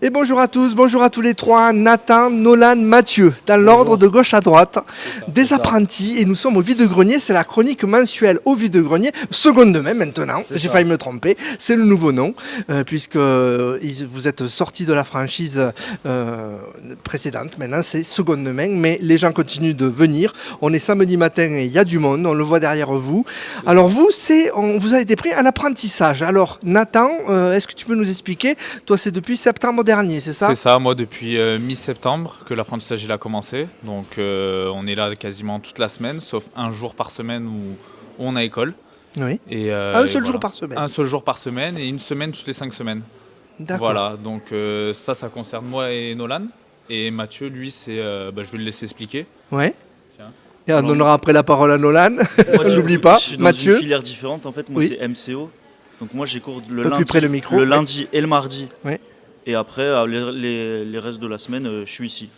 Et bonjour à tous, bonjour à tous les trois, Nathan, Nolan, Mathieu, dans l'ordre de gauche à droite, des apprentis, et nous sommes au vide-grenier, c'est la chronique mensuelle au vide-grenier, seconde main maintenant, j'ai failli me tromper, c'est le nouveau nom, puisque vous êtes sortis de la franchise précédente, maintenant c'est seconde main, mais les gens continuent de venir, on est samedi matin et il y a du monde, on le voit derrière vous. Alors vous, vous avez été pris un apprentissage, alors Nathan, est-ce que tu peux nous expliquer, toi c'est depuis septembre dernier, c'est ça? C'est ça, moi depuis mi-septembre que l'apprentissage il a commencé. Donc on est là quasiment toute la semaine, sauf un jour par semaine où on a école. Oui. Et, un seul jour par semaine? Un seul jour par semaine et une semaine toutes les 5 semaines. D'accord. Voilà, donc ça concerne moi et Nolan. Et Mathieu, lui, je vais le laisser expliquer. Ouais. Tiens. Et on donnera après la parole à Nolan, n'oublie pas. Je suis dans Mathieu. une filière différente, en fait, moi c'est MCO. Donc moi j'ai cours le le lundi et le mardi. Ouais. Et après, les restes de la semaine, je suis ici.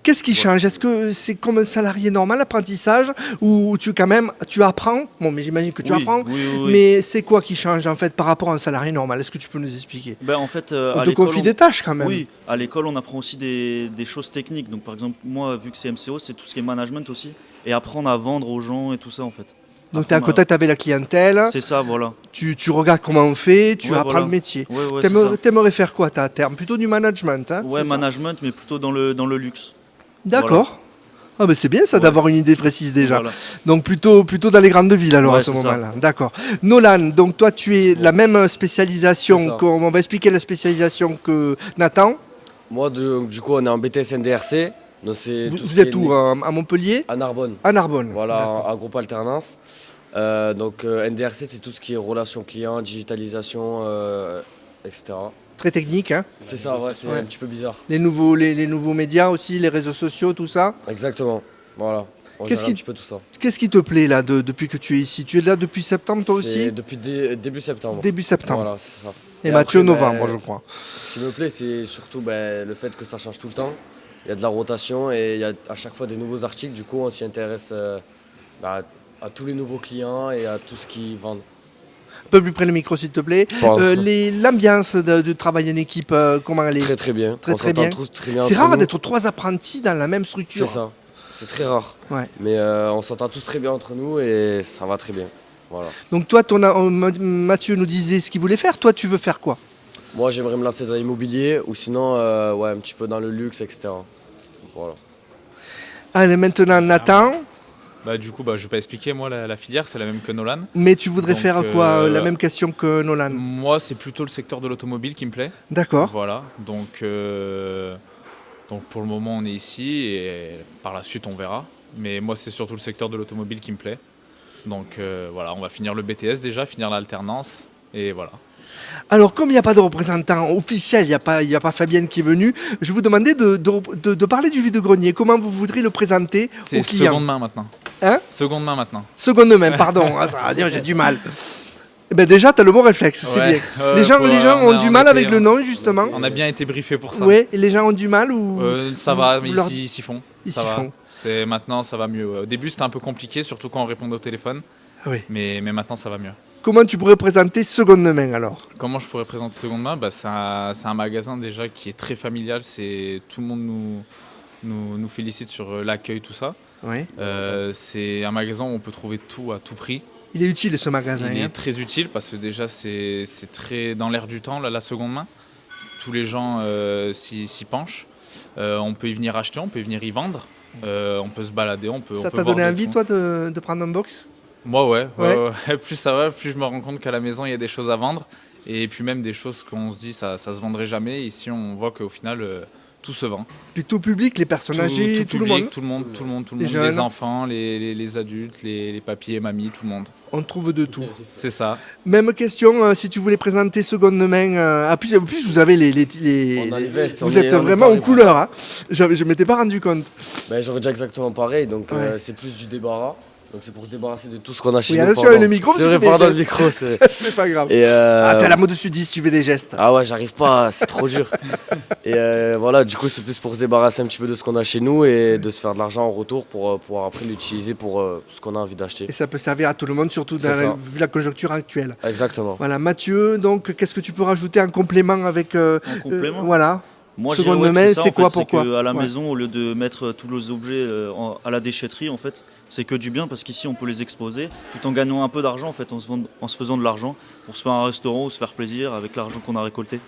Qu'est-ce qui change? Est-ce que c'est comme un salarié normal, l'apprentissage, ou tu apprends? Bon, mais j'imagine que tu apprends. Oui. Mais c'est quoi qui change en fait par rapport à un salarié normal? Est-ce que tu peux nous expliquer? En fait, on te confie des tâches quand même. Oui, à l'école on apprend aussi des choses techniques. Donc par exemple, moi vu que c'est MCO, c'est tout ce qui est management aussi. Et apprendre à vendre aux gens et tout ça en fait. Donc tu es en contact avec la clientèle. C'est ça, voilà. Tu regardes comment on fait, tu apprends le métier. T'aimerais faire quoi à terme? Plutôt du management, hein? Ouais, management, mais plutôt dans le luxe. D'accord. Voilà. Ah ben c'est bien ça d'avoir une idée précise déjà. Voilà. Donc plutôt dans les grandes villes alors à ce moment-là. D'accord. Nolan, donc toi tu es la même spécialisation, on va expliquer la spécialisation que Nathan. Moi du coup on est en BTS NDRC. Donc vous êtes où? À Montpellier? À Narbonne. À Narbonne. Voilà, en groupe alternance. NDRC c'est tout ce qui est relations clients, digitalisation, etc. Très technique, hein? C'est ça, ouais, c'est un petit peu bizarre. Les nouveaux médias aussi, les réseaux sociaux, tout ça? Exactement, voilà. Qu'est-ce qui te plaît là depuis que tu es ici? Tu es là depuis septembre toi aussi? Depuis début septembre. Début septembre. Voilà, c'est ça. Et Mathieu novembre, je crois. Ce qui me plaît, c'est surtout le fait que ça change tout le temps. Il y a de la rotation et il y a à chaque fois des nouveaux articles. Du coup, on s'y intéresse à tous les nouveaux clients et à tout ce qu'ils vendent. Un peu plus près le micro s'il te plaît. L'ambiance de travail en équipe, comment elle est? Très bien. Très bien. C'est rare d'être 3 apprentis dans la même structure. C'est ça, c'est très rare. Ouais. Mais on s'entend tous très bien entre nous et ça va très bien. Voilà. Donc toi, Mathieu nous disait ce qu'il voulait faire. Toi, tu veux faire quoi? Moi, j'aimerais me lancer dans l'immobilier ou sinon un petit peu dans le luxe, etc. Voilà. Allez, maintenant Nathan. Du coup, je ne vais pas expliquer, moi, la filière, c'est la même que Nolan. Mais tu voudrais faire quoi? La même question que Nolan? Moi, c'est plutôt le secteur de l'automobile qui me plaît. D'accord. Voilà, donc pour le moment, on est ici et par la suite, on verra. Mais moi, c'est surtout le secteur de l'automobile qui me plaît. Donc voilà, on va finir le BTS déjà, finir l'alternance et voilà. Alors, comme il n'y a pas de représentant officiel, il n'y a pas Fabienne qui est venue, je vous demandais de parler du vide-grenier. Comment vous voudriez le présenter aux clients? C'est seconde main maintenant. Hein? Seconde main maintenant. Seconde main, pardon. Ça va dire, j'ai du mal. Déjà, tu as le bon réflexe, c'est bien. Les gens ont du mal avec le nom, justement. On a bien été briefés pour ça. Oui, et les gens ont du mal ou ça va, mais ils s'y font. Ils s'y font. Maintenant, ça va mieux. Au début, c'était un peu compliqué, surtout quand on répondait au téléphone. Oui. Mais maintenant, ça va mieux. Comment tu pourrais présenter Seconde Main alors? Comment je pourrais présenter Seconde Main? C'est un magasin déjà qui est très familial. Tout le monde nous félicite sur l'accueil, tout ça. Oui. C'est un magasin où on peut trouver tout à tout prix. Il est utile ce magasin. Il est très utile parce que déjà c'est très dans l'air du temps, la seconde main. Tous les gens s'y penchent. On peut y venir acheter, on peut y venir y vendre. On peut se balader, Ça t'a donné envie toi de prendre un box? Moi ouais. Plus ça va, plus je me rends compte qu'à la maison il y a des choses à vendre. Et puis même des choses qu'on se dit ça se vendrait jamais. Ici on voit qu'au final tout se vend. Puis tout public, les personnes âgées, tout le monde. Tout le monde, jeunes. Les enfants, les adultes, les papis et mamies, tout le monde. On trouve de tout. C'est ça. Même question, si tu voulais présenter Seconde Main. En plus, vous avez on a les vestes. Vous êtes vraiment en couleur. Hein. Je ne m'étais pas rendu compte. J'aurais déjà exactement pareil. Donc c'est plus du débarras. Donc c'est pour se débarrasser de tout ce qu'on a chez nous. Oui, attention avec le micro, c'est vrai, pardon, le micro, c'est... c'est pas grave. Et t'es à la mode sudiste, tu fais des gestes. Ah ouais, j'arrive pas, c'est trop dur. Et voilà, du coup, c'est plus pour se débarrasser un petit peu de ce qu'on a chez nous et de se faire de l'argent en retour pour pouvoir après l'utiliser pour ce qu'on a envie d'acheter. Et ça peut servir à tout le monde, surtout vu la conjoncture actuelle. Exactement. Voilà, Mathieu, donc qu'est-ce que tu peux rajouter en complément avec... En complément voilà. Moi, je Seconde dirais, main, ça, c'est en quoi, fait, pourquoi que à la Ouais. maison, au lieu de mettre tous les objets à la déchetterie, en fait, c'est que du bien parce qu'ici, on peut les exposer tout en gagnant un peu d'argent, en fait, en se faisant de l'argent pour se faire un restaurant ou se faire plaisir avec l'argent qu'on a récolté.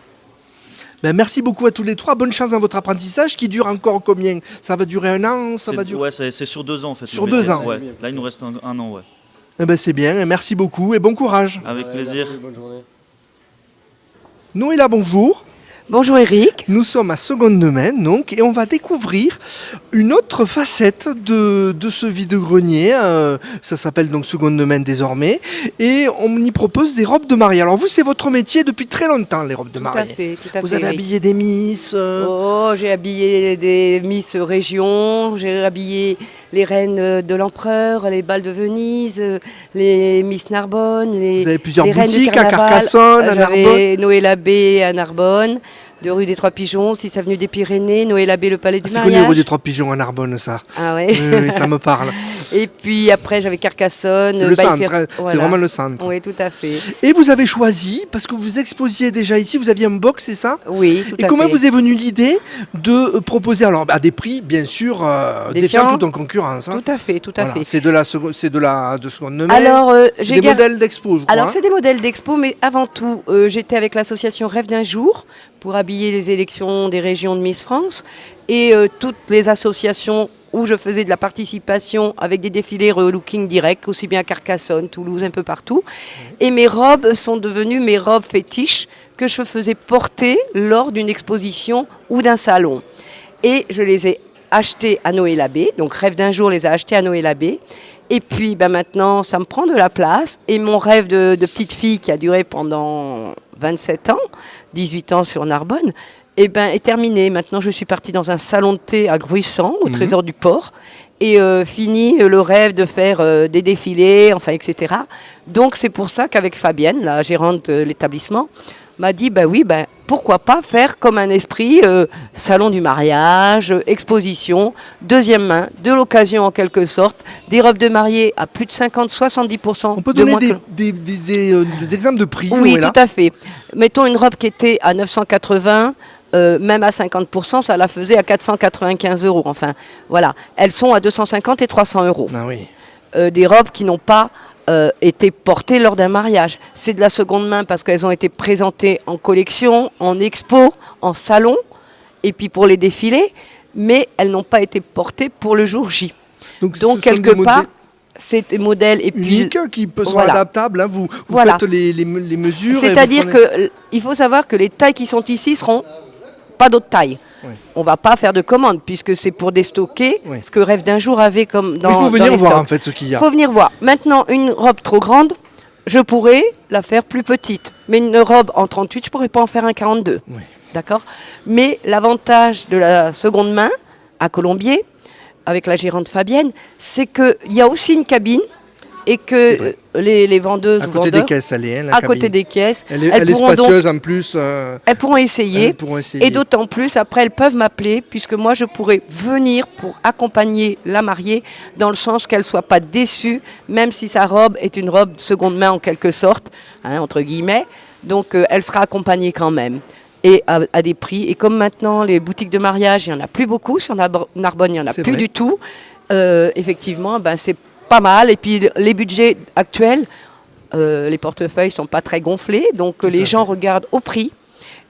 Ben, merci beaucoup à tous les trois. Bonne chance dans votre apprentissage qui dure encore combien? Ça va durer 1 an? Ça va durer... Ouais, c'est sur 2 ans, en fait. Sur le 2 métier. ans. Ouais. Là, il nous reste un an, ouais. Eh ben, c'est bien. Merci beaucoup et bon courage. Avec plaisir. Merci, bonne journée. Noéla, bonjour. Bonjour Eric. Nous sommes à Seconde Main, donc, et on va découvrir une autre facette de ce vide-grenier. Ça s'appelle donc Seconde Main désormais. Et on y propose des robes de mariée. Alors vous, c'est votre métier depuis très longtemps, les robes de Tout à mariée. fait, tout à Vous fait. avez Eric. habillé des Miss. Oh, j'ai habillé des Miss Région, j'ai habillé les reines de l'Empereur, les balles de Venise, les Miss Narbonne, Vous avez plusieurs les reines de boutiques à carnaval. Carcassonne, à Narbonne. J'avais Noël Abbé à Narbonne, de rue des Trois Pigeons, 6 avenue des Pyrénées, Noël Abbé le Palais du C'est connu, Mariage. rue des Trois Pigeons à Narbonne, ça. Ah ouais. Oui, oui, ça me parle. Et puis après j'avais Carcassonne. C'est le centre, Baillefer- hein. C'est voilà. vraiment le centre. Oui, tout à fait. Et vous avez choisi, parce que vous exposiez déjà ici, vous aviez un box, c'est ça? Oui, tout Et à comment fait. vous est venue l'idée de proposer, alors à des prix bien sûr défiant Défiant. toute concurrence, hein. Tout à fait, tout à Voilà. fait. C'est de seconde main. Alors, c'est j'ai des gar- modèles d'expo, je crois. Alors, hein. c'est des modèles d'expo, mais avant tout, j'étais avec l'association Rêve d'un jour pour habiller les élections des régions de Miss France et toutes les associations où je faisais de la participation avec des défilés relooking direct, aussi bien à Carcassonne, Toulouse, un peu partout. Et mes robes sont devenues mes robes fétiches que je faisais porter lors d'une exposition ou d'un salon. Et je les ai achetées à Noël Abbé, donc Rêve d'un jour les a achetées à Noël Abbé. Et puis maintenant, ça me prend de la place. Et mon rêve de petite fille qui a duré pendant 27 ans, 18 ans sur Narbonne, est terminé. Maintenant, je suis partie dans un salon de thé à Gruissant, au Trésor du Port, et fini le rêve de faire des défilés, enfin, etc. Donc, c'est pour ça qu'avec Fabienne, la gérante de l'établissement, m'a dit, pourquoi pas faire comme un esprit salon du mariage, exposition, deuxième main, de l'occasion en quelque sorte, des robes de mariée à plus de 50-70%. On peut de donner moins que- des exemples de prix. Oui, Noëlla. tout à fait. Mettons une robe qui était à 980, même à 50%, ça la faisait à 495 €. Enfin, voilà. Elles sont à 250 et 300 €. Ah oui. Des robes qui n'ont pas été portées lors d'un mariage. C'est de la seconde main parce qu'elles ont été présentées en collection, en expo, en salon, et puis pour les défilés, mais elles n'ont pas été portées pour le jour J. Donc, ce Donc, sont quelque des part, modèles c'est des modèles et puis uniques qui sont voilà. adaptables. Hein. Vous Voilà. faites les mesures. et vous c'est-à-dire prenez- qu'il faut savoir que les tailles qui sont ici seront pas d'autres tailles. Oui. On va pas faire de commandes puisque c'est pour déstocker Oui. ce que Rêve d'un jour avait comme dans Il faut dans venir les voir stocks. en fait ce qu'il y Il a. faut venir voir. Maintenant, une robe trop grande, je pourrais la faire plus petite. Mais une robe en 38, je pourrais pas en faire un 42. Oui. D'accord? Mais l'avantage de la seconde main à Colombier, avec la gérante Fabienne, c'est qu'il y a aussi une cabine et que vrai. les vendeuses À ou côté vendeurs, des caisses, elle est. Hein, la à côté cabine. des caisses, Elle est pourront donc- spacieuse en plus. elles pourront essayer. Elles pourront essayer. Et d'autant plus, après, elles peuvent m'appeler, puisque moi, je pourrais venir pour accompagner la mariée, dans le sens qu'elle ne soit pas déçue, même si sa robe est une robe de seconde main, en quelque sorte, hein, entre guillemets. Donc, elle sera accompagnée quand même. Et à des prix. Et comme maintenant, les boutiques de mariage, il n'y en a plus beaucoup. Sur Narbonne, il n'y en a C'est plus vrai. du tout. Effectivement, c'est pas mal. Et puis, les budgets actuels, les portefeuilles sont pas très gonflés. Donc, les gens regardent au prix.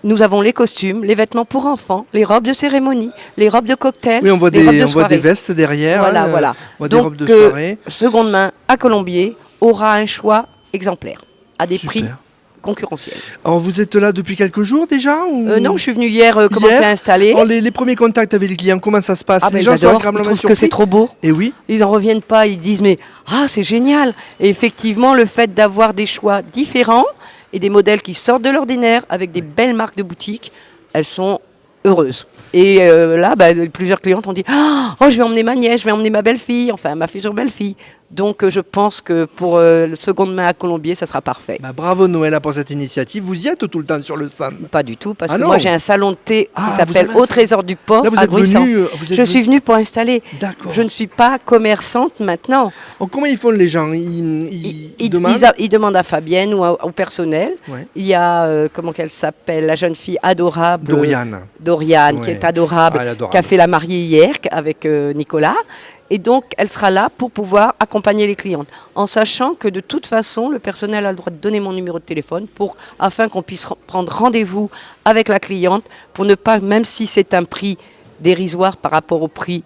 Nous avons les costumes, les vêtements pour enfants, les robes de cérémonie, les robes de cocktail, Oui, on voit les robes de on voit soirée. des vestes derrière. Voilà, hein, voilà. On voit des Donc, robes de soirée. seconde main à Colombier aura un choix exemplaire à des Super. prix concurrentiels. Alors vous êtes là depuis quelques jours déjà ou... Non, je suis venue hier commencer Hier à installer. Alors, les premiers contacts avec les clients, comment ça se passe? Ah, Les ben, gens sont j'adore, ils agréablement trouvent que surpris. c'est trop beau. Et oui. Ils n'en reviennent pas, ils disent mais c'est génial. Et effectivement, le fait d'avoir des choix différents et des modèles qui sortent de l'ordinaire avec des belles marques de boutique, elles sont heureuses. Et là, plusieurs clientes ont dit je vais emmener ma nièce, je vais emmener ma belle-fille, enfin ma future belle-fille. Donc je pense que pour le seconde main à Colombier, ça sera parfait. Bah, bravo Noëlla pour cette initiative. Vous y êtes tout le temps sur le stand? Pas du tout, parce Ah que non. moi j'ai un salon de thé Ah, qui s'appelle vous avez un Au Trésor du Port Là, vous à êtes Gruissan. venu. Je suis venue pour installer. D'accord. Je ne suis pas commerçante maintenant. Oh, comment ils font les gens? Ils demandent. Ils demandent à Fabienne ou au personnel. Ouais. Il y a, comment qu'elle s'appelle, la jeune fille adorable. Doriane. Qui Ouais. est adorable, Ah, elle est adorable. qui a fait la mariée hier avec Nicolas. Et donc, elle sera là pour pouvoir accompagner les clientes, en sachant que de toute façon, le personnel a le droit de donner mon numéro de téléphone afin qu'on puisse prendre rendez-vous avec la cliente pour ne pas, même si c'est un prix dérisoire par rapport au prix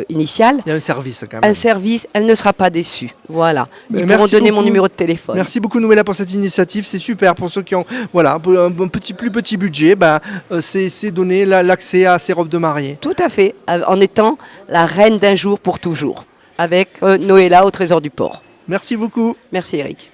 initial, Il y a un service quand même. un service, elle ne sera pas déçue. Voilà. Ils Merci pourront donner mon beaucoup. numéro de téléphone. Merci beaucoup Noëlla pour cette initiative, c'est super pour ceux qui ont voilà, un plus petit budget, c'est donner l'accès à ces robes de mariée. Tout à fait, en étant la reine d'un jour pour toujours, avec Noëlla au Trésor du Port. Merci beaucoup. Merci Eric.